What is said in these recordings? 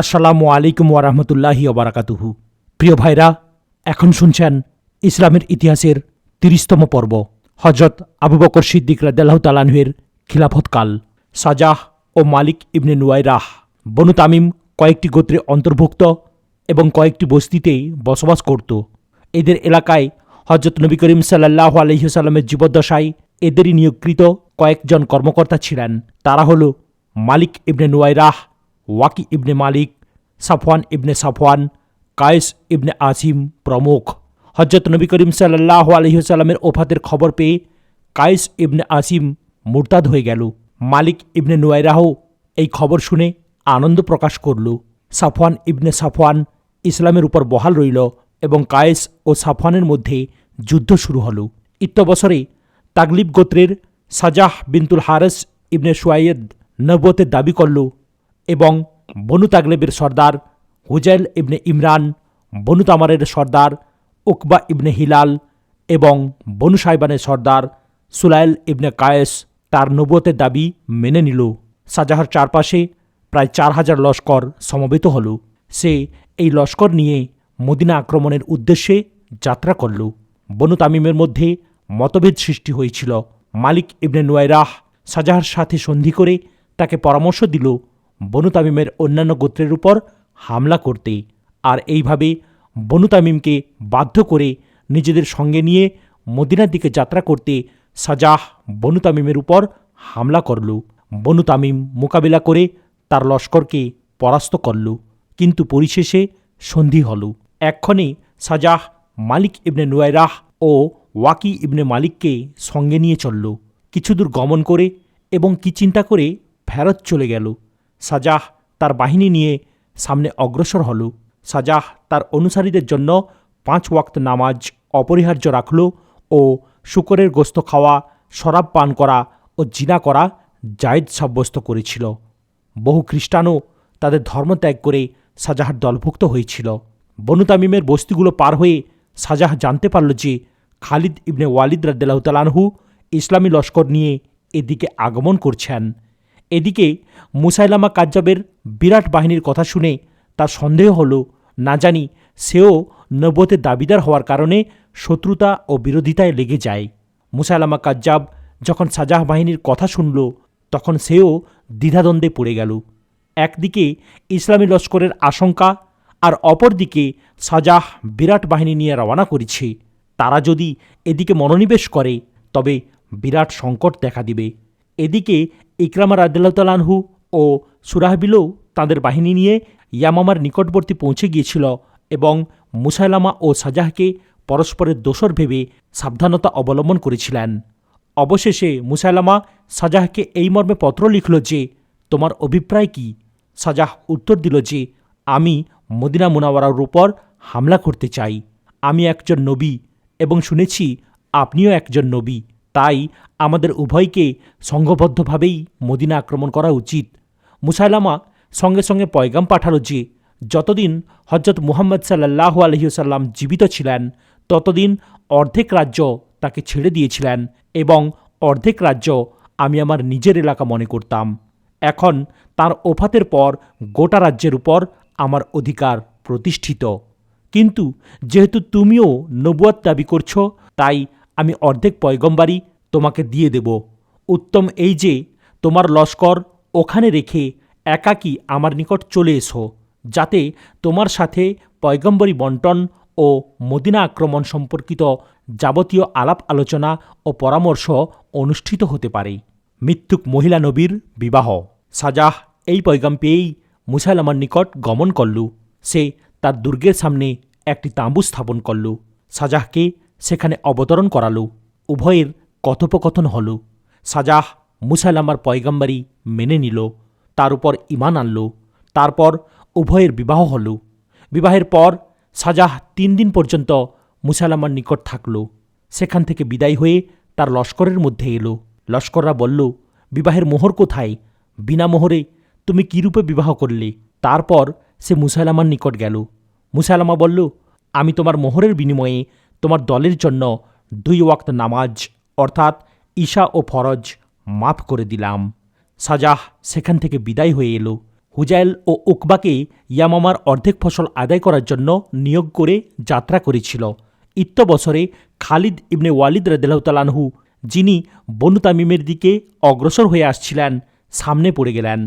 আসসালামু আলাইকুম ওয়ারাহমতুল্লাহি ওবারাকাতুহু। প্রিয় ভাইরা, এখন শুনছেন ইসলামের ইতিহাসের ৩০তম পর্ব, হজরত আবু বকর সিদ্দিক রাদিয়াল্লাহু তাআলা আনহুর খিলাফতকাল। সাজাহ ও মালিক ইবনে নুয়াইরাহ বনু তামিম কয়েকটি গোত্রে অন্তর্ভুক্ত এবং কয়েকটি বস্তিতে বসবাস করত। এদের এলাকায় হজরত নবী করিম সাল্লাল্লাহু আলাইহি ওয়াসাল্লামের জীবদ্দশায় এদেরই নিয়োগকৃত কয়েকজন কর্মকর্তা ছিলেন। তারা হল মালিক ইবনে নুয়াইরাহ, ওয়াকি ইবনে মালিক, সাফওয়ান ইবনে সাফওয়ান, কায়েস ইবনে আসিম প্রমুখ। হজরত নবী করিম সাল্লাল্লাহু আলাইহি ওয়াসাল্লামের ওফাতের খবর পেয়ে কায়েস ইবনে আসিম মুরতাদ হয়ে গেল। মালিক ইবনে নুয়াইরাহ এই খবর শুনে আনন্দ প্রকাশ করল। সাফওয়ান ইবনে সাফওয়ান ইসলামের উপর বহাল রইল এবং কায়েস ও সাফওয়ানের মধ্যে যুদ্ধ শুরু হল। ইত্যবসরে তাগলিব গোত্রের সাজাহ বিনতুল হারেস ইবনে সুয়াইদ নবুয়তের দাবি করল এবং বনু তাগলেবের সর্দার হুজাইল ইবনে ইমরান, বনু তামারের সর্দার উকবা ইবনে হিলাল এবং বনু সাইবানের সর্দার সুলাইল ইবনে কায়েস তার নবুয়তের দাবি মেনে নিল। সাজাহর চারপাশে প্রায় ৪,০০০ লস্কর সমবেত হল। সে এই লস্কর নিয়ে মদিনা আক্রমণের উদ্দেশ্যে যাত্রা করল। বনু তামিমের মধ্যে মতভেদ সৃষ্টি হয়েছিল। মালিক ইবনে নুয়াইরাহ সাজাহর সাথে সন্ধি করে তাকে পরামর্শ দিল বনু তামিমের অন্যান্য গোত্রের উপর হামলা করতে, আর এইভাবে বনু তামিমকে বাধ্য করে নিজেদের সঙ্গে নিয়ে মদিনার দিকে যাত্রা করতে সাজাহ বনু তামিমের উপর হামলা করল। বনু তামিম মোকাবিলা করে তার লস্করকে পরাস্ত করল, কিন্তু পরিশেষে সন্ধি হল। এক্ষণে সাজাহ মালিক ইবনে নুয়াইরাহ ও ওয়াকি ইবনে মালিককে সঙ্গে নিয়ে চলল। কিছুদূর গমন করে এবং কি চিন্তা করে ফেরত চলে গেল। সাজাহ তার বাহিনী নিয়ে সামনে অগ্রসর হল। সাজাহ তার অনুসারীদের জন্য ৫ ওয়াক্ত নামাজ অপরিহার্য রাখল ও শূকরের গোস্ত খাওয়া, শরাব পান করা ও জিনা করা জায়েজ সাব্যস্ত করেছিল। বহু খ্রিস্টানও তাদের ধর্মত্যাগ করে সাজাহর দলভুক্ত হয়েছিল। বনু তামিমের বস্তিগুলো পার হয়ে সাজাহ জানতে পারল যে খালিদ ইবনে ওয়ালিদ রাদিয়াল্লাহু তাআলা আনহু ইসলামী লস্কর নিয়ে এদিকে আগমন করছেন। এদিকে মুসাইলামা কাজ্জাবের বিরাট বাহিনীর কথা শুনে তার সন্দেহ হল, না জানি সেও নবুয়তের দাবিদার হওয়ার কারণে শত্রুতা ও বিরোধিতায় লেগে যায়। মুসাইলামা কাজ্জাব যখন সাজাহ বাহিনীর কথা শুনল, তখন সেও দ্বিধাদ্বন্দ্বে পড়ে গেল। একদিকে ইসলামী লস্করের আশঙ্কা, আর অপরদিকে সাজাহ বিরাট বাহিনী নিয়ে রওনা করেছে। তারা যদি এদিকে মনোনিবেশ করে তবে বিরাট সংকট দেখা দিবে। এদিকে ইকরামা রাদিয়াল্লাহু তাআলা আনহু ও সুরাহবিলও তাঁদের বাহিনী নিয়ে ইয়ামামার নিকটবর্তী পৌঁছে গিয়েছিল এবং মুসাইলামা ও সাজাহকে পরস্পরের দোসর ভেবে সাবধানতা অবলম্বন করেছিলেন। অবশেষে মুসাইলামা সাজাহকে এই মর্মে পত্র লিখল যে, তোমার অভিপ্রায় কি? সাজাহ উত্তর দিল যে, আমি মদিনা মুনাওয়ারার উপর হামলা করতে চাই। আমি একজন নবী এবং শুনেছি আপনিও একজন নবী, তাই আমাদের উভয়কে সংঘবদ্ধভাবেই মদিনা আক্রমণ করা উচিত। মুসাইলামা সঙ্গে সঙ্গে পয়গাম পাঠালো যে, যতদিন হজরত মুহাম্মদ সাল্লাল্লাহু আলাইহি ওয়াসাল্লাম জীবিত ছিলেন ততদিন অর্ধেক রাজ্য তাকে ছেড়ে দিয়েছিলেন এবং অর্ধেক রাজ্য আমি আমার নিজের এলাকা মনে করতাম। এখন তার ওফাতের পর গোটা রাজ্যের উপর আমার অধিকার প্রতিষ্ঠিত, কিন্তু যেহেতু তুমিও নবুয়ত দাবি করছো, তাই আমি অর্ধেক পয়গম্বরী তোমাকে দিয়ে দেব। উত্তম এই যে তোমার লস্কর ওখানে রেখে একাকী আমার নিকট চলে এসো, যাতে তোমার সাথে পয়গম্বরী বন্টন ও মদিনা আক্রমণ সম্পর্কিত যাবতীয় আলাপ আলোচনা ও পরামর্শ অনুষ্ঠিত হতে পারে। মৃত্যুক মহিলা নবীর বিবাহ। সাজাহ এই পয়গাম পেয়েই মুসাইলামার নিকট গমন করল। সে তার দুর্গের সামনে একটি তাঁবু স্থাপন করল। সাজাহকে সেখানে অবতরণ করালো। উভয়ের কথোপকথন হল। সাজাহ মুসাইলামার পয়গম্বরী মেনে নিল, তার উপর ঈমান আনল। তারপর উভয়ের বিবাহ হল। বিবাহের পর সাজাহ ৩ দিন পর্যন্ত মুসাইলামার নিকট থাকল। সেখান থেকে বিদায় হয়ে তার লস্করের মধ্যে এলো। লস্কররা বলল, বিবাহের মোহর কোথায়? বিনা মোহরে তুমি কীরূপে বিবাহ করলে? তারপর সে মুসাইলামার নিকট গেল। মুসাইলামা বলল, আমি তোমার মোহরের বিনিময়ে তোমার দলের জন্য 2 ওয়াক্ত নামাজ অর্থাৎ ঈশা ও ফরজ মাফ করে দিলাম। সাজাহ সেখান থেকে বিদায় হয়ে এলো। হুজাইল ও উকবাকে ইয়ামামার অর্ধেক ফসল আদায় করার জন্য নিয়োগ করে যাত্রা করেছিল। বছরে খালিদ ইবনে ওয়ালিদ রাদিয়াল্লাহু তাআলা আনহু, যিনি বনু তামিমের দিকে অগ্রসর হয়ে আসছিলেন, সামনে পড়ে গেলেন।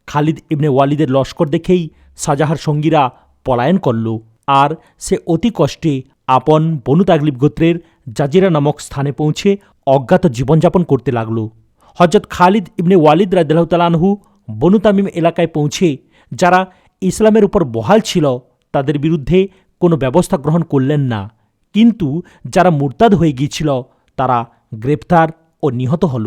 খালিদ ইবনে ওয়ালিদের লস্কর দেখেই সাজাহার সঙ্গীরা পলায়ন করল, আর সে অতি কষ্টে আপন বনু তাগলিব গোত্রের জাজিরা নামক স্থানে পৌঁছে অজ্ঞাত জীবনযাপন করতে লাগল। হযরত খালিদ ইবনে ওয়ালিদ রাদিয়াল্লাহু তাআলা আনহু বনু তামিম এলাকায় পৌঁছে যারা ইসলামের উপর বহাল ছিল তাদের বিরুদ্ধে কোনো ব্যবস্থা গ্রহণ করলেন না, কিন্তু যারা মুরতাদ হয়ে গিয়েছিল তারা গ্রেপ্তার ও নিহত হল।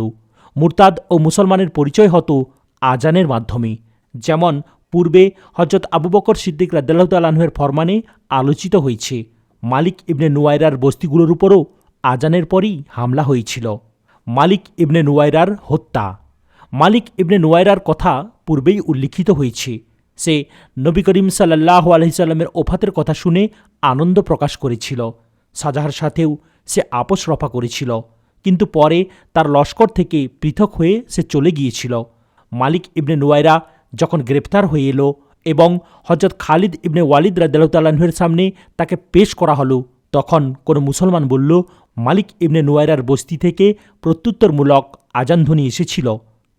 মুরতাদ ও মুসলমানের পরিচয় হতো আজানের মাধ্যমে, যেমন পূর্বে হযরত আবু বকর সিদ্দিক রাদিয়াল্লাহু তাআলা আনহুর ফরমানে আলোচিত হয়েছে। মালিক ইবনে নুওয়াইরার বস্তিগুলোর উপরও আজানের পরই হামলা হয়েছিল। মালিক ইবনে নুওয়াইরার হত্যা। মালিক ইবনে নুওয়াইরার কথা পূর্বেই উল্লিখিত হয়েছে। সে নবী করিম সাল্লাল্লাহু আলাইহি সাল্লামের ওফাতের কথা শুনে আনন্দ প্রকাশ করেছিল। সাজাহার সাথেও সে আপোষ রফা করেছিল, কিন্তু পরে তার লস্কর থেকে পৃথক হয়ে সে চলে গিয়েছিল। মালিক ইবনে নুওয়াইরা যখন গ্রেপ্তার হয়ে এলো এবং হযরত খালিদ ইবনে ওয়ালিদ রাদিয়াল্লাহু তাআলা আনহুর সামনে তাকে পেশ করা হলো, তখন কোনো মুসলমান বলল, মালিক ইবনে নুওয়াইরার বস্তি থেকে প্রত্যুত্তরমূলক আজানধ্বনি এসেছিল,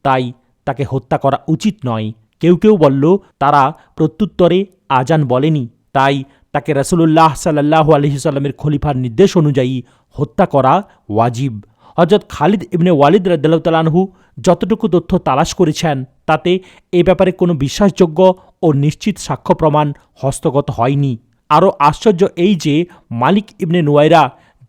তাই তাকে হত্যা করা উচিত নয়। কেউ কেউ বলল, তারা প্রত্যুত্তরে আজান বলেনি, তাই তাকে রাসূলুল্লাহ সাল্লাল্লাহু আলাইহি সাল্লামের খলিফার নির্দেশ অনুযায়ী হত্যা করা ওয়াজিব। হযরত খালিদ ইবনে ওয়ালিদ রাদিয়াল্লাহু তাআলা আনহু যতটুকু তথ্য তালাশ করেছেন তাতে এ ব্যাপারে কোনো বিশ্বাসযোগ্য ও নিশ্চিত সাক্ষ্য প্রমাণ হস্তগত হয়নি। আরও আশ্চর্য এই যে মালিক ইবনে নুওয়াইরা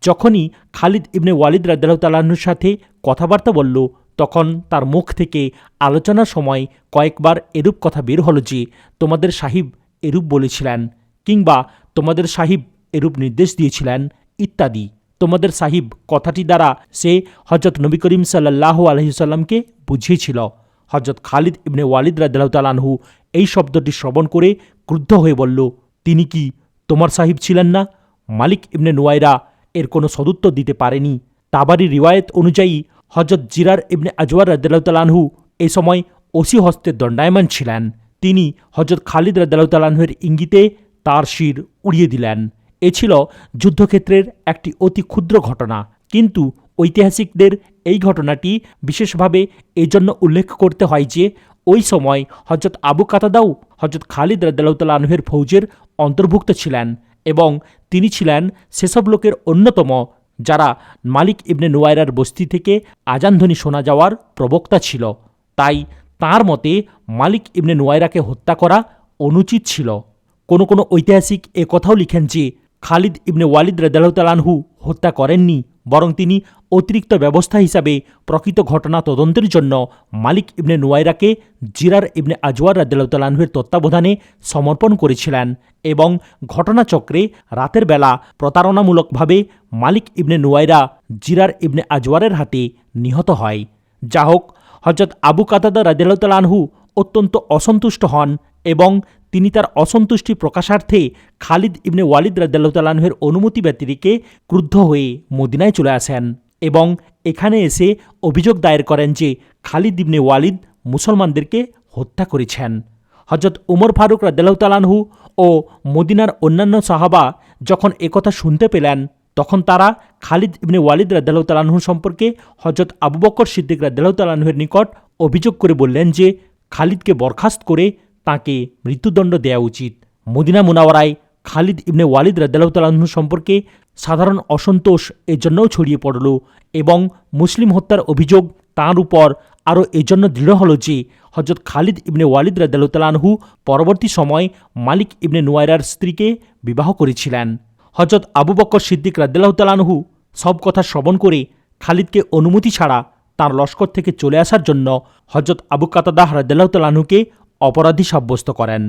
যখনই খালিদ ইবনে ওয়ালিদ রাদিয়াল্লাহু তাআলা আনহুর সাথে কথাবার্তা বলল, তখন তার মুখ থেকে আলোচনার সময় কয়েকবার এরূপ কথা বের হলো যে, তোমাদের সাহিব এরূপ বলেছিলেন, কিংবা তোমাদের সাহিব এরূপ নির্দেশ দিয়েছিলেন ইত্যাদি। তোমাদের সাহিব কথাটি দ্বারা সে হযরত নবী করিম সাল্লাল্লাহু আলাইহি সাল্লামকে বুঝিয়েছিল। হযরত খালিদ ইবনে ওয়ালিদ রাদিয়াল্লাহু তাআলা আনহু এই শব্দটি শ্রবণ করে ক্রুদ্ধ হয়ে বলল, তিনি কি তোমার সাহিব ছিলেন না? মালিক ইবনে নুওয়াইরা এর কোনো সদুত্তর দিতে পারেনি। তাবারি রিওয়ায়েত অনুযায়ী হযরত জিরার ইবনে আজওয়ার রাদিয়াল্লাহু তাআলা আনহু এই সময় ওসি হস্তে দণ্ডায়মান ছিলেন। তিনি হযরত খালিদ রাদিয়াল্লাহু তাআলা আনহুর ইঙ্গিতে তার শির উড়িয়ে দিলেন। এ ছিল যুদ্ধক্ষেত্রের একটি অতি ক্ষুদ্র ঘটনা, কিন্তু ঐতিহাসিকদের এই ঘটনাটি বিশেষভাবে এজন্য উল্লেখ করতে হয় যে ওই সময় হযরত আবু কাতাদাও হযরত খালিদ রাদিয়াল্লাহু তাআলা আনহুর ফৌজের অন্তর্ভুক্ত ছিলেন এবং তিনি ছিলেন সেসব লোকের অন্যতম যারা মালিক ইবনে নুওয়াইরার বস্তি থেকে আজানধ্বনি শোনা যাওয়ার প্রবক্তা ছিল। তাই তাঁর মতে মালিক ইবনে নুওয়াইরাকে হত্যা করা অনুচিত ছিল। কোনো কোনো ঐতিহাসিক এ কথাও লিখেন যে খালিদ ইবনে ওয়ালিদ রাদিয়াল্লাহু তাআলা আনহু হত্যা করেননি, বরং তিনি অতিরিক্ত ব্যবস্থা হিসাবে প্রকৃত ঘটনা তদন্তের জন্য মালিক ইবনে নুওয়াইরাকে জিরার ইবনে আজওয়ার রাদিয়াল্লাহু তাআলা আনহুর তত্ত্বাবধানে সমর্পণ করেছিলেন এবং ঘটনাচক্রে রাতের বেলা প্রতারণামূলকভাবে মালিক ইবনে নুওয়াইরা জিরার ইবনে আজওয়ারের হাতে নিহত হয়। যা হোক, হযরত আবু কাতাদা রাদিয়াল্লাহু তাআলা আনহু অত্যন্ত অসন্তুষ্ট হন এবং তিনি তার অসন্তুষ্টি প্রকাশার্থে খালিদ ইবনে ওয়ালিদ রাদিয়াল্লাহু তাআলা আনহুর অনুমতি ব্যতিরেকে ক্রুদ্ধ হয়ে মদিনায় চলে আসেন এবং এখানে এসে অভিযোগ দায়ের করেন যে খালিদ ইবনে ওয়ালিদ মুসলমানদেরকে হত্যা করেছেন। হযরত উমর ফারুক রাদিয়াল্লাহু তাআলা আনহু ও মদিনার অন্যান্য সাহাবা যখন একথা শুনতে পেলেন, তখন তারা খালিদ ইবনে ওয়ালিদ রাদিয়াল্লাহু তাআলা আনহু সম্পর্কে হযরত আবু বকর সিদ্দিক রাদিয়াল্লাহু তাআলা আনহুর নিকট অভিযোগ করে বললেন যে খালিদকে বরখাস্ত করে তাঁকে মৃত্যুদণ্ড দেওয়া উচিত। মদিনা মুনাওয়ারায় খালিদ ইবনে ওয়ালিদ রাদিয়াল্লাহু তাআলা আনহু সম্পর্কে সাধারণ অসন্তোষ এজন্যও ছড়িয়ে পড়ল এবং মুসলিম হত্যার অভিযোগ তাঁর উপর আরও এজন্য দৃঢ় হল যে হযরত খালিদ ইবনে ওয়ালিদ রাদিয়াল্লাহু তাআলা আনহু পরবর্তী সময় মালিক ইবনে নুওয়াইরার স্ত্রীকে বিবাহ করেছিলেন। হযরত আবু বকর সিদ্দিক রাদিয়াল্লাহু তাআলা আনহু সব কথা শ্রবণ করে খালিদকে অনুমতি ছাড়া তাঁর লস্কর থেকে চলে আসার জন্য হযরত আবু কাতাদাহ রাদিয়াল্লাহু তাআলা আনহুকে অপরাধী সাব্যস্ত করেন।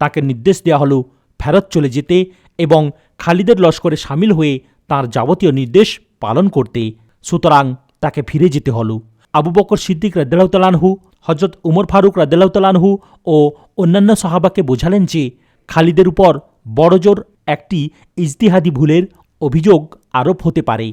তাকে নির্দেশ দেওয়া হলো ফেরত চলে যেতে এবং খালিদের লস্করে সামিল হয়ে তাঁর যাবতীয় নির্দেশ পালন করতে। সুতরাং তাকে ফিরে যেতে হলো। আবু বকর সিদ্দিক রাদিয়াল্লাহু তাআলা আনহু হযরত উমর ফারুক রাদিয়াল্লাহু তাআলা আনহু ও অন্যান্য সাহাবাকে বোঝালেন যে খালিদের উপর বড়জোর একটি ইজতিহাদি ভুলের অভিযোগ আরোপ হতে পারে।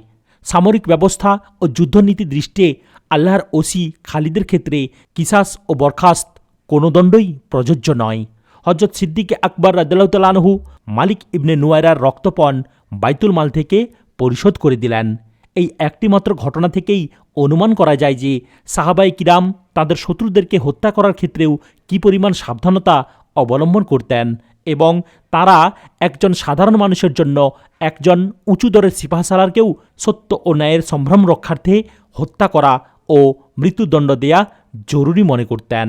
সামরিক ব্যবস্থা ও যুদ্ধনীতি দৃষ্টে আল্লাহর ওসি খালিদের ক্ষেত্রে কিসাস ও বরখাস্ত কোনো দণ্ডই প্রযোজ্য নয়। হজরত সিদ্দিক আকবর রাদিয়াল্লাহু তাআলা আনহু মালিক ইবনে নুয়ায়রার রক্তপণ বাইতুল মাল থেকে পরিশোধ করে দিলেন। এই একটিমাত্র ঘটনা থেকেই অনুমান করা যায় যে সাহাবায়ে কিরাম তাদের শত্রুদেরকে হত্যা করার ক্ষেত্রেও কী পরিমাণ সাবধানতা অবলম্বন করতেন এবং তারা একজন সাধারণ মানুষের জন্য একজন উঁচু দরের সিপাহসালারকেও সত্য ও ন্যায়ের সম্ভ্রম রক্ষার্থে হত্যা করা ও মৃত্যুদণ্ড দেয়া জরুরি মনে করতেন।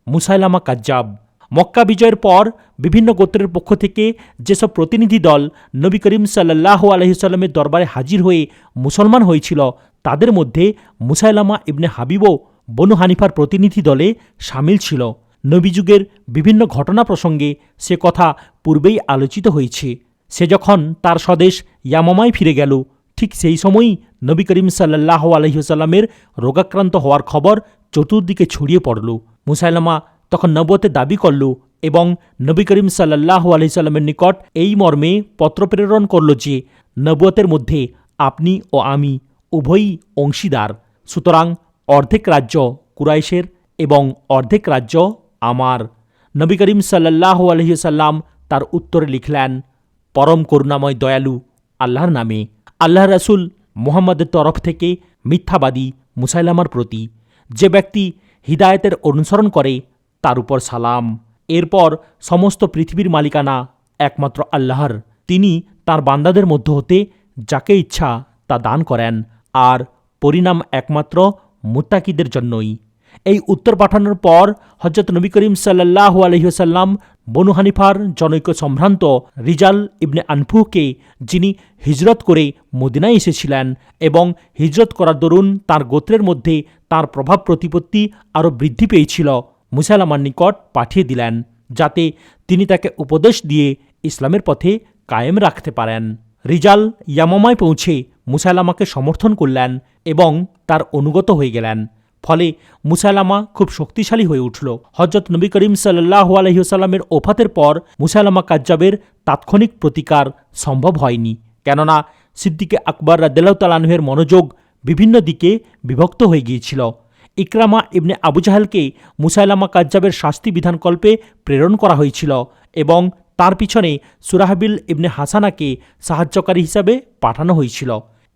মুসাইলামা কাজ্জাব। মক্কা বিজয়ের পর বিভিন্ন গোত্রের পক্ষ থেকে যেসব প্রতিনিধি দল নবী করিম সাল্লাল্লাহু আলাইহি ওয়াসাল্লামের দরবারে হাজির হয়ে মুসলমান হয়েছিল, তাদের মধ্যে মুসাইলামা ইবনে হাবিবও বনু হানিফার প্রতিনিধি দলে সামিল ছিল। নবীযুগের বিভিন্ন ঘটনা প্রসঙ্গে সে কথা পূর্বেই আলোচিত হয়েছে। সে যখন তার স্বদেশ ইয়ামামায় ফিরে গেল, ঠিক সেই সময়ই নবী করিম সাল্লাল্লাহু আলাইহি ওয়াসাল্লামের রোগাক্রান্ত হওয়ার খবর চতুর্দিকে ছড়িয়ে পড়ল। মুসাইলামা তখন নবুয়তের দাবি করল এবং নবী করিম সাল্লাল্লাহু আলাইহি ওয়াসাল্লামের নিকট এই মর্মে পত্র প্রেরণ করল যে নবুয়তের মধ্যে আপনি ও আমি উভয়ই অংশীদার, সুতরাং অর্ধেক রাজ্য কুরাইশের এবং অর্ধেক রাজ্য আমার। নবী করিম সাল্লাল্লাহু আলাইহি ওয়াসাল্লাম তার উত্তরে লিখলেন, পরম করুণাময় দয়ালু আল্লাহর নামে, আল্লাহ রাসূল মুহাম্মদের তরফ থেকে মিথ্যাবাদী মুসাইলামার প্রতি যে ব্যক্তি হিদায়েতের অনুসরণ করে তার উপর সালাম। এরপর সমস্ত পৃথিবীর মালিকানা একমাত্র আল্লাহর। তিনি তার বান্দাদের মধ্য হতে যাকে ইচ্ছা তা দান করেন, আর পরিণাম একমাত্র মুত্তাকিদের জন্যই। এই উত্তর পাঠানোর পর হযরত নবী করিম সাল্লাল্লাহু আলাইহি ওয়াসাল্লাম বনু হানিফার জনৈক সম্ভ্রান্ত রিজাল ইবনে আনফুকে, যিনি হিজরত করে মদিনায় এসেছিলেন এবং হিজরত করার দরুন তার গোত্রের মধ্যে তার প্রভাব প্রতিপত্তি আরও বৃদ্ধি পেয়েছিল, মুসাইলামার নিকট পাঠিয়ে দিলেন, যাতে তিনি তাকে উপদেশ দিয়ে ইসলামের পথে কায়েম রাখতে পারেন। রিজাল ইয়ামামায় পৌঁছে মুসাইলামাকে সমর্থন করলেন এবং তার অনুগত হয়ে গেলেন। ফলে মুসাইলামা খুব শক্তিশালী হয়ে উঠল। হযরত নবী করিম সাল্লাল্লাহু আলাইহি ওয়াসাল্লামের ওফাতের পর মুসাইলামা কাজ্জাবের তাৎক্ষণিক প্রতিকার সম্ভব হয়নি, কেননা সিদ্দিকে আকবর রাদিয়াল্লাহু তাআলা আনহুর মনোযোগ বিভিন্ন দিকে বিভক্ত হয়ে গিয়েছিল। ইকরামা ইবনে আবু জাহেলকে মুসাইলামা কাজ্জাবের শাস্তি বিধানকল্পে প্রেরণ করা হয়েছিল এবং তার পিছনে সুরাহবিল ইবনে হাসানাকে সাহায্যকারী হিসাবে পাঠানো হয়েছিল।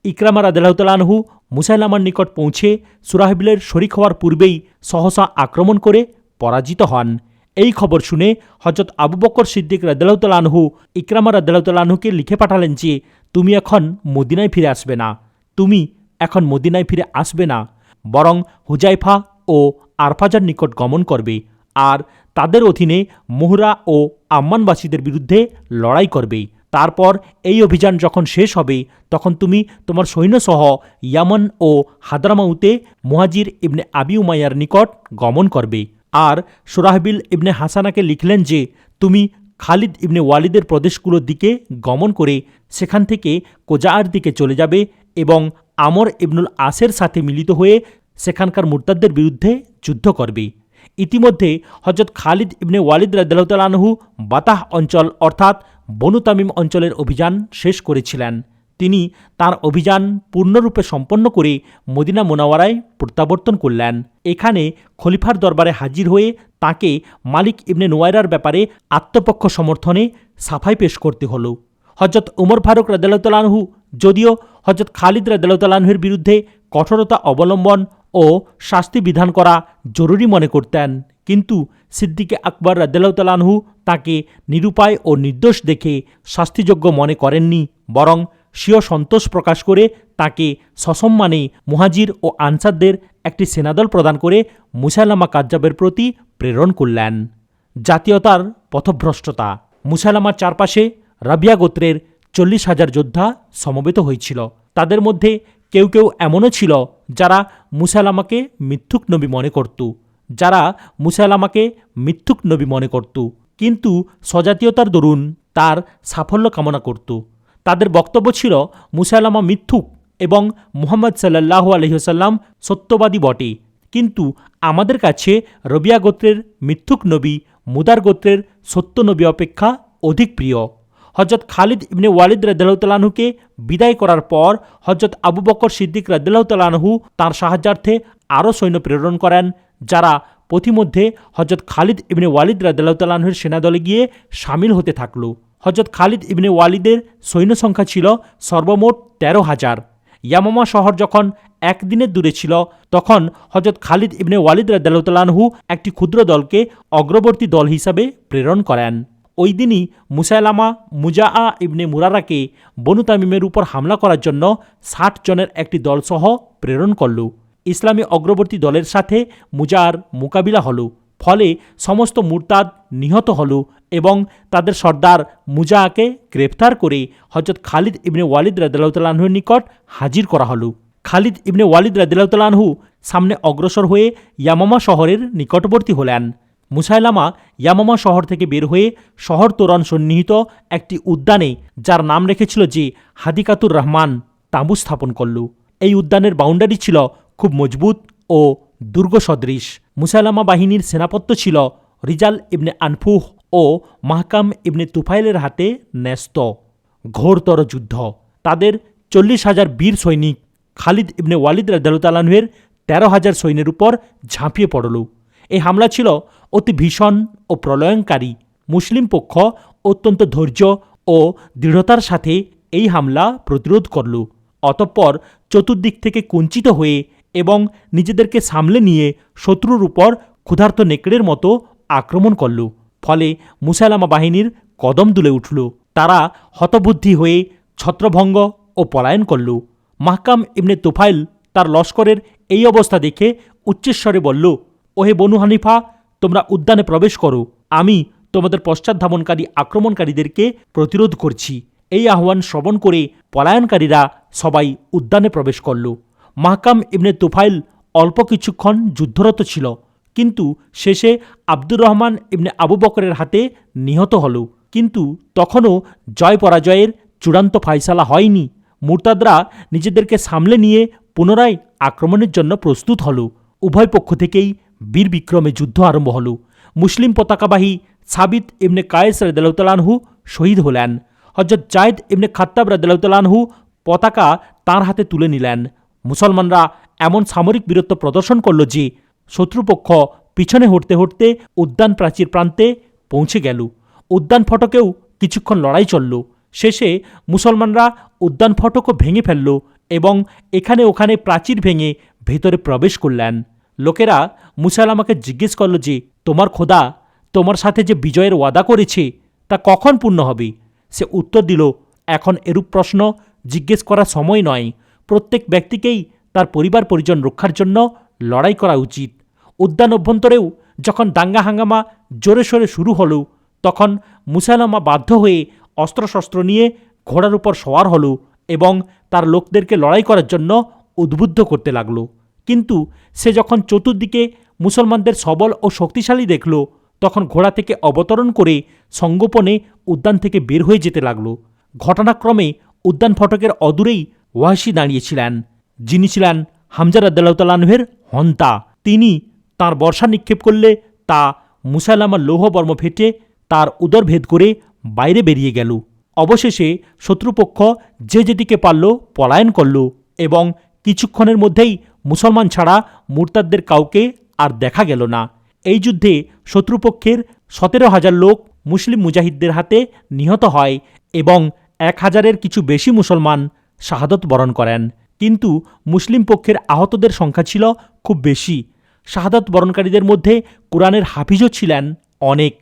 ইকরামা রাদিয়াল্লাহু তাআলা আনহু মুসাইলামার নিকট পৌঁছে সুরাহবিলের শরিক হওয়ার পূর্বেই সহসা আক্রমণ করে পরাজিত হন। এই খবর শুনে হযরত আবু বকর সিদ্দিক রাদিয়াল্লাহু তাআলা আনহু ইকরামা রাদিয়াল্লাহু তাআলা আনহুকে লিখে পাঠালেন যে তুমি এখন মদিনায় ফিরে আসবে না, তুমি এখন মদিনায় ফিরে আসবে না, বরং হুজাইফা ও আরফাজার নিকট গমন করবে আর তাদের অধীনে মুহরা ও আম্মানবাসীদের বিরুদ্ধে লড়াই করবে। তারপর এই অভিযান যখন শেষ হবে তখন তুমি তোমার সৈন্যসহ ইয়ামন ও হাদরামাউতে মুহাজির ইবনে আবি উমাইয়ার নিকট গমন করবে। আর সুরাহবিল ইবনে হাসানাকে লিখলেন যে তুমি খালিদ ইবনে ওয়ালিদের প্রদেশগুলোর দিকে গমন করে সেখান থেকে কোজাআর দিকে চলে যাবে এবং আমর ইবনুল আসের সাথে মিলিত হয়ে সেখানকার মুরতাদদের বিরুদ্ধে যুদ্ধ করবে। ইতিমধ্যে হযরত খালিদ ইবনে ওয়ালিদ রাদিয়াল্লাহু তাআলা আনহু বাতাহ অঞ্চল অর্থাৎ বনু তামিম অঞ্চলের অভিযান শেষ করেছিলেন। তিনি তার অভিযান পূর্ণরূপে সম্পন্ন করে মদিনা মুনাওয়ারায় প্রত্যাবর্তন করলেন। এখানে খলিফার দরবারে হাজির হয়ে তাকে মালিক ইবনে নুয়ায়রার ব্যাপারে আত্মপক্ষ সমর্থনে সাফাই পেশ করতে হল। হযরত উমর ফারুক রাদিয়াল্লাহু তাআলা আনহু যদিও হযরত খালিদ রাদিয়াল্লাহু তাআলা আনহুর বিরুদ্ধে কঠোরতা অবলম্বন ও শাস্তি বিধান করা জরুরি মনে করতেন, কিন্তু সিদ্দিকে আকবর রাদিয়াল্লাহু তাআলা আনহু তাকে নিরুপায় ও নির্দোষ দেখে শাস্তিযোগ্য মনে করেননি, বরং স্বীয় সন্তোষ প্রকাশ করে তাকে সসম্মানে মুহাজির ও আনসারদের একটি সেনাদল প্রদান করে মুসাইলামা কাজ্জাবের প্রতি প্রেরণ করলেন। জাতীয়তার পথভ্রষ্টতা। মুসাইলামার চারপাশে রাবিয়া গোত্রের 40,000 যোদ্ধা সমবেত হয়েছিল। তাদের মধ্যে কেউ কেউ এমনও ছিল যারা মুসাইলামাকে মিথ্যুক নবী মনে করত, কিন্তু স্বজাতীয়তার দরুন তার সাফল্য কামনা করত। তাদের বক্তব্য ছিল মুসাইলামা মিথ্যুক এবং মুহাম্মদ সাল্লাল্লাহু আলাইহি ওয়াসাল্লাম সত্যবাদী বটে, কিন্তু আমাদের কাছে রবিয়া গোত্রের মিথ্যুক নবী মুদার গোত্রের সত্য নবী অপেক্ষা অধিক প্রিয়। হযরত খালিদ ইবনে ওয়ালিদ রাদিয়াল্লাহু তাআলা আনহুকে বিদায় করার পর হযরত আবু বকর সিদ্দিক রাদিয়াল্লাহু তাআলা আনহু তাঁর সাহায্যার্থে আরও সৈন্য প্রেরণ করেন, যারা পথিমধ্যে হজরত খালিদ ইবনে ওয়ালিদ রাদিয়াল্লাহু তাআলা আনহুর সেনাদলে গিয়ে সামিল হতে থাকল। হজরত খালিদ ইবনে ওয়ালিদের সৈন্য সংখ্যা ছিল সর্বমোট 13,000। ইয়ামামা শহর যখন একদিনের দূরে ছিল, তখন হজরত খালিদ ইবনে ওয়ালিদ রাদিয়াল্লাহু তাআলা আনহু একটি ক্ষুদ্র দলকে অগ্রবর্তী দল হিসাবে প্রেরণ করেন। ওই দিনই মুসাইলামা মুজাআ ইবনে মুরারাকে বনু তামিমের উপর হামলা করার জন্য 60 জনের একটি দলসহ প্রেরণ করল। ইসলামী অগ্রবর্তী দলের সাথে মুজার মোকাবিলা হল, ফলে সমস্ত মুরতাদ নিহত হল এবং তাদের সর্দার মুজাআকে গ্রেফতার করে হজরত খালিদ ইবনে ওয়ালিদ রাদিয়াল্লাহু তাআলা আনহুর নিকট হাজির করা হল। খালিদ ইবনে ওয়ালিদ রাদিয়াল্লাহু তাআলা আনহু সামনে অগ্রসর হয়ে ইয়ামামা শহরের নিকটবর্তী হলেন। মুসাইলামা ইয়ামামা শহর থেকে বের হয়ে শহর তোরণ সন্নিহিত একটি উদ্যানে, যার নাম রেখেছিল যে হাদিকাতুর রহমান, তাঁবু স্থাপন করল। এই উদ্যানের বাউন্ডারি ছিল খুব মজবুত ও দুর্গ সদৃশ। মুসাইলামা বাহিনীর সেনাপত্য ছিল রিজাল ইবনে আনফুহ ও মাহকাম ইবনে তুফাইলের হাতে ন্যস্ত। ঘোরতর যুদ্ধ। তাদের 40,000 বীর সৈনিক খালিদ ইবনে ওয়ালিদ রাদিয়াল্লাহু তাআলা আনহুর 13,000 সৈন্যের উপর ঝাঁপিয়ে পড়ল। এই হামলা ছিল অতি ভীষণ ও প্রলয়ঙ্কারী। মুসলিম পক্ষ অত্যন্ত ধৈর্য ও দৃঢ়তার সাথে এই হামলা প্রতিরোধ করল। অতঃপর চতুর্দিক থেকে কুঞ্চিত হয়ে এবং নিজেদেরকে সামলে নিয়ে শত্রুর উপর ক্ষুধার্ত নেকড়ের মতো আক্রমণ করল। ফলে মুসাইলামা বাহিনীর কদম দুলে উঠল। তারা হতবুদ্ধি হয়ে ছত্রভঙ্গ ও পলায়ন করল। মাহকাম ইবনে তুফাইল তার লস্করের এই অবস্থা দেখে উচ্চস্বরে বলল, ওহে বনু হানিফা, তোমরা উদ্যানে প্রবেশ করো, আমি তোমাদের পশ্চাৎধাবনকারী আক্রমণকারীদেরকে প্রতিরোধ করছি। এই আহ্বান শ্রবণ করে পলায়নকারীরা সবাই উদ্যানে প্রবেশ করল। মাহকাম ইবনে তুফাইল অল্প কিছুক্ষণ যুদ্ধরত ছিল, কিন্তু শেষে আব্দুর রহমান ইবনে আবু বকরের হাতে নিহত হল। কিন্তু তখনও জয় পরাজয়ের চূড়ান্ত ফায়সালা হয়নি। মুরতাদরা নিজেদেরকে সামলে নিয়ে পুনরায় আক্রমণের জন্য প্রস্তুত হল। উভয় পক্ষ থেকেই বীর বিক্রমে যুদ্ধ আরম্ভ হল। মুসলিম পতাকাবাহী সাবিত ইবনে কায়েস রাদিয়াল্লাহু তাআলা আনহু শহীদ হলেন। হযরত জায়েদ ইবনে খাত্তাব রাদিয়াল্লাহু তাআলা আনহু পতাকা তাঁর হাতে তুলে নিলেন। মুসলমানরা এমন সামরিক বীরত্ব প্রদর্শন করল যে শত্রুপক্ষ পিছনে হটতে হটতে উদ্যান প্রাচীর প্রান্তে পৌঁছে গেল। উদ্যান ফটকেও কিছুক্ষণ লড়াই চলল। শেষে মুসলমানরা উদ্যান ফটকও ভেঙে ফেলল এবং এখানে ওখানে প্রাচীর ভেঙে ভেতরে প্রবেশ করলেন। লোকেরা মুসাইলামাকে জিজ্ঞেস করল যে, তোমার খোদা তোমার সাথে যে বিজয়ের ওয়াদা করেছে তা কখন পূর্ণ হবে? সে উত্তর দিল, এখন এরূপ প্রশ্ন জিজ্ঞেস করার সময় নয়। প্রত্যেক ব্যক্তিকেই তার পরিবার পরিজন রক্ষার জন্য লড়াই করা উচিত। উদ্যান অভ্যন্তরেও যখন দাঙ্গা হাঙ্গামা জোরে সোরে শুরু হল, তখন মুসাইলামা বাধ্য হয়ে অস্ত্রশস্ত্র নিয়ে ঘোড়ার উপর সওয়ার হল এবং তার লোকদেরকে লড়াই করার জন্য উদ্বুদ্ধ করতে লাগল। কিন্তু সে যখন চতুর্দিকে মুসলমানদের সবল ও শক্তিশালী দেখল, তখন ঘোড়া থেকে অবতরণ করে সঙ্গোপনে উদ্যান থেকে বের হয়ে যেতে লাগল। ঘটনাক্রমে উদ্যান ফটকের অদূরেই ওয়াহশী দাঁড়িয়েছিলেন, যিনি ছিলেন হামজা রাদিয়াল্লাহু তাআলা আনহুর হন্তা। তিনি তাঁর বর্ষা নিক্ষেপ করলে তা মুসাইলামার লৌহবর্ম ফেটে তার উদর ভেদ করে বাইরে বেরিয়ে গেল। অবশেষে শত্রুপক্ষ যে যেদিকে পারল পলায়ন করল এবং কিছুক্ষণের মধ্যেই মুসলমান ছাড়া মুরতাদদের কাউকে আর দেখা গেল না। এই যুদ্ধে শত্রুপক্ষের 17,000 লোক মুসলিম মুজাহিদদের হাতে নিহত হয় এবং 1,000-এর কিছু বেশি মুসলমান শাহাদত বরণ করেন। কিন্তু মুসলিম পক্ষের আহতদের সংখ্যা ছিল খুব বেশি। শাহাদত বরণকারীদের মধ্যে কোরআনের হাফিজও ছিলেন অনেক।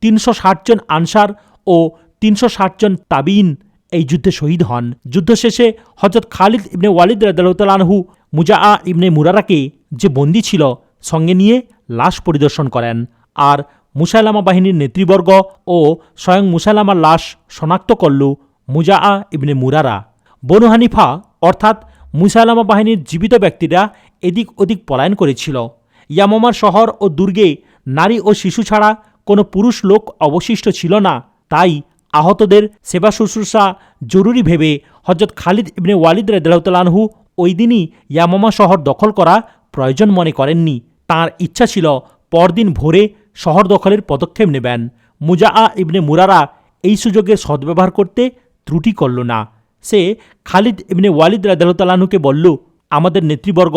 360 জন আনসার ও 360 জন তাবিঈন এই যুদ্ধে শহীদ হন। যুদ্ধ শেষে হযরত খালিদ ইবনে ওয়ালিদ রাদিয়াল্লাহু তাআলা আনহু মুজাআ ইবনে মুরারাকে, যে বন্দী ছিল, সঙ্গে নিয়ে লাশ পরিদর্শন করেন। আর মুসাইলামা বাহিনীর নেতৃবর্গ ও স্বয়ং মুসাইলামার লাশ শনাক্ত করল মুজাআ ইবনে মুরারা। বনু হানিফা অর্থাৎ মুসাইলামা বাহিনীর জীবিত ব্যক্তিরা এদিক ওদিক পলায়ন করেছিল। ইয়ামামার শহর ও দুর্গে নারী ও শিশু ছাড়া কোনো পুরুষ লোক অবশিষ্ট ছিল না। তাই আহতদের সেবা শুশ্রূষা জরুরি ভেবে হযরত খালিদ ইবনে ওয়ালিদ রাদিয়াল্লাহু তাআলা আনহু ওই দিনই ইয়ামামা শহর দখল করা প্রয়োজন মনে করেননি। তাঁর ইচ্ছা ছিল পরদিন ভোরে শহর দখলের পদক্ষেপ নেবেন। মুজাআ ইবনে মুরারা এই সুযোগের সদ্ব্যবহার করতে ত্রুটি করল না। সে খালিদ ইবনে ওয়ালিদ রাদিয়াল্লাহু তাআলা আনহুকে বলল, আমাদের নেতৃবর্গ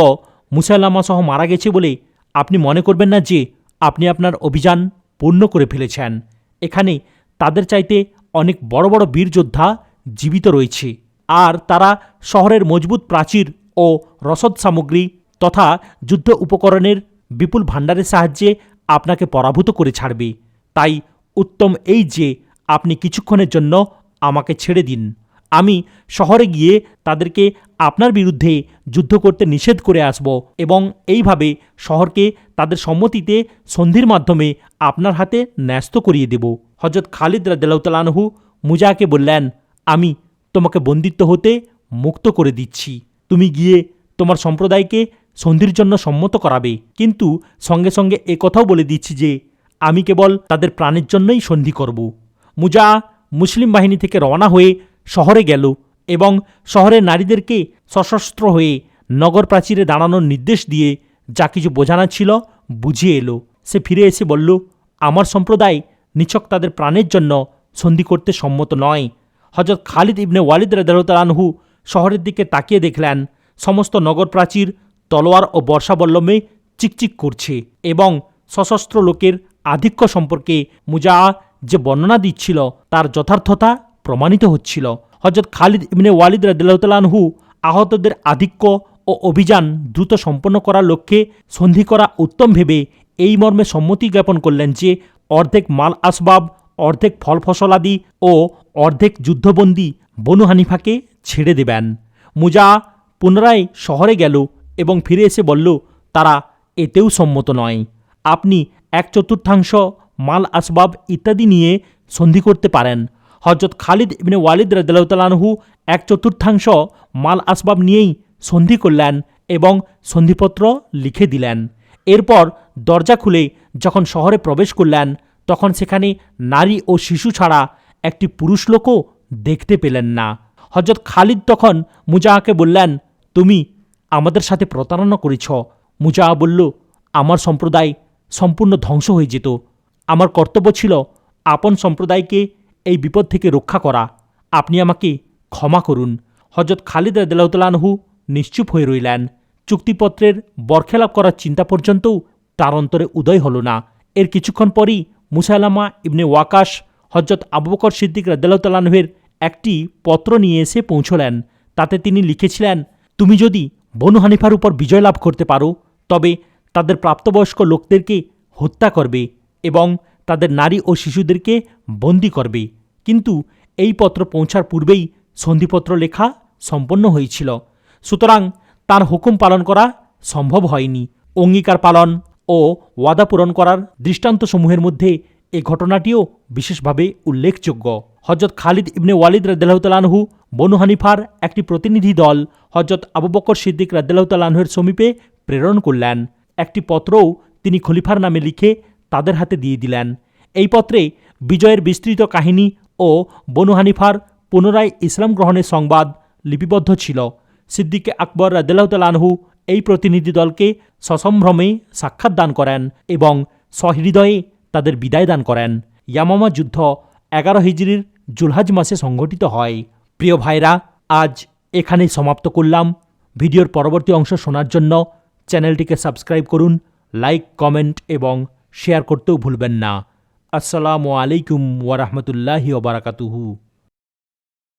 মুসাইলামা সহ মারা গেছে বলে আপনি মনে করবেন না যে আপনি আপনার অভিযান পূর্ণ করে ফেলেছেন। এখানে তাদের চাইতে অনেক বড় বড় বীর যোদ্ধা জীবিত রয়েছে, আর তারা শহরের মজবুত প্রাচীর ও রসদ সামগ্রী তথা যুদ্ধ উপকরণের বিপুল ভাণ্ডারের সাহায্যে আপনাকে পরাভূত করে ছাড়বে। তাই উত্তম এই যে আপনি কিছুক্ষণের জন্য আমাকে ছেড়ে দিন। আমি শহরে গিয়ে তাদেরকে আপনার বিরুদ্ধে যুদ্ধ করতে নিষেধ করে আসব এবং এইভাবে শহরকে তাদের সম্মতিতে সন্ধির মাধ্যমে আপনার হাতে ন্যস্ত করিয়ে দেব। হযরত খালিদ রাদিয়াল্লাহু তাআলা আনহু মুজাকে বললেন, আমি তোমাকে বন্দিত্ব হতে মুক্ত করে দিচ্ছি। তুমি গিয়ে তোমার সম্প্রদায়কে সন্ধির জন্য সম্মত করাবে, কিন্তু সঙ্গে সঙ্গে কথাও বলে দিচ্ছি যে আমি কেবল তাদের প্রাণের জন্যই সন্ধি করব। মুজা মুসলিম বাহিনী থেকে রওনা হয়ে শহরে গেল এবং শহরের নারীদেরকে সশস্ত্র হয়ে নগর প্রাচীরে দাঁড়ানোর নির্দেশ দিয়ে যা কিছু বোঝানো ছিল বুঝিয়ে এলো। সে ফিরে এসে বলল, আমার সম্প্রদায় নিছক তাদের প্রাণের জন্য সন্ধি করতে সম্মত নয়। হযরত খালিদ ইবনে ওয়ালিদ রাদিয়াল্লাহু তাআলা আনহু শহরের দিকে তাকিয়ে দেখলেন সমস্ত নগর প্রাচীর তলোয়ার ও বর্ষাবল্লমে চিকচিক করছে এবং সশস্ত্র লোকের আধিক্য সম্পর্কে মুজা যে বর্ণনা দিচ্ছিল তার যথার্থতা প্রমাণিত হচ্ছিল। হযরত খালিদ ইবনে ওয়ালিদ রাদিয়াল্লাহু তাআলা আনহু আহতদের আধিক্য ও অভিযান দ্রুত সম্পন্ন করার লক্ষ্যে সন্ধি করা উত্তম ভেবে এই মর্মে সম্মতি জ্ঞাপন করলেন যে অর্ধেক মাল আসবাব, অর্ধেক ফল ফসলাদি ও অর্ধেক যুদ্ধবন্দী বনু হানিফাকে ছেড়ে দেবেন। মুজা পুনরায় শহরে গেল এবং ফিরে এসে বলল, তারা এতেও সম্মত নয়। আপনি 1/4 মাল আসবাব ইত্যাদি নিয়ে সন্ধি করতে পারেন। হযরত খালিদ ইবনে ওয়ালিদ রাদিয়াল্লাহু তাআলা আনহু 1/4 মাল আসবাব নিয়েই সন্ধি করলেন এবং সন্ধিপত্র লিখে দিলেন। এরপর দরজা খুলে যখন শহরে প্রবেশ করলেন তখন সেখানে নারী ও শিশু ছাড়া একটি পুরুষ লোকও দেখতে পেলেন না। হযরত খালিদ তখন মুজাকে বললেন, তুমি আমাদের সাথে প্রতারণা করেছ। মুজা বলল, আমার সম্প্রদায় সম্পূর্ণ ধ্বংস হয়ে যেত। আমার কর্তব্য ছিল আপন সম্প্রদায়কে এই বিপদ থেকে রক্ষা করা। আপনি আমাকে ক্ষমা করুন। হযরত খালিদ রাদিয়াল্লাহু তাআলা আনহু নিশ্চুপ হয়ে রইলেন। চুক্তিপত্রের বরখেলাপ করার চিন্তা পর্যন্তও তার অন্তরে উদয় হল না। এর কিছুক্ষণ পরই মুসাইলামা ইবনে ওয়াকাশ হযরত আবু বকর সিদ্দিক রাদিয়াল্লাহু তাআলা আনহুর একটি পত্র নিয়ে এসে পৌঁছলেন। তাতে তিনি লিখেছিলেন, তুমি যদি বনু হানিফার উপর বিজয় লাভ করতে পারো তবে তাদের প্রাপ্তবয়স্ক লোকদেরকে হত্যা করবে এবং তাদের নারী ও শিশুদেরকে বন্দী করবে। কিন্তু এই পত্র পৌঁছার পূর্বেই সন্ধিপত্র লেখা সম্পন্ন হয়েছিল, সুতরাং তার হুকুম পালন করা সম্ভব হয়নি। অঙ্গীকার পালন ও ওয়াদা পূরণ করার দৃষ্টান্তসমূহের মধ্যে এই ঘটনাটিও বিশেষভাবে উল্লেখযোগ্য। হযরত খালিদ ইবনে ওয়ালিদ রাদিয়াল্লাহু তাআলা আনহু বনু হানিফার একটি প্রতিনিধি দল হযরত আবু বকর সিদ্দিক রাদিয়াল্লাহু তাআলা আনহুর সমীপে প্রেরণ করলেন। একটি পত্রও তিনি খলিফার নামে লিখে তাদের হাতে দিয়ে দিলেন। এই পত্রে বিজয়ের বিস্তৃত কাহিনী ও বনু হানিফার পুনরায় ইসলাম গ্রহণের সংবাদ লিপিবদ্ধ ছিল। সিদ্দিক আকবর রাদিয়াল্লাহু তাআলা আনহু এই প্রতিনিধি দলকে সসম্ভ্রমে সাক্ষাৎ দান করেন এবং সহৃদয়ে তাদের বিদায় দান করেন। ইয়ামামা যুদ্ধ 11 হিজরির জুলহাজ মাসে সংঘটিত হয়। প্রিয় ভাইরা, আজ এখানেই সমাপ্ত করলাম। ভিডিওর পরবর্তী অংশ শোনার জন্য চ্যানেলটিকে সাবস্ক্রাইব করুন, লাইক, কমেন্ট এবং শেয়ার করতেও ভুলবেন না। আসসালামু আলাইকুম ওয়া রাহমাতুল্লাহি ওয়া বারাকাতুহু।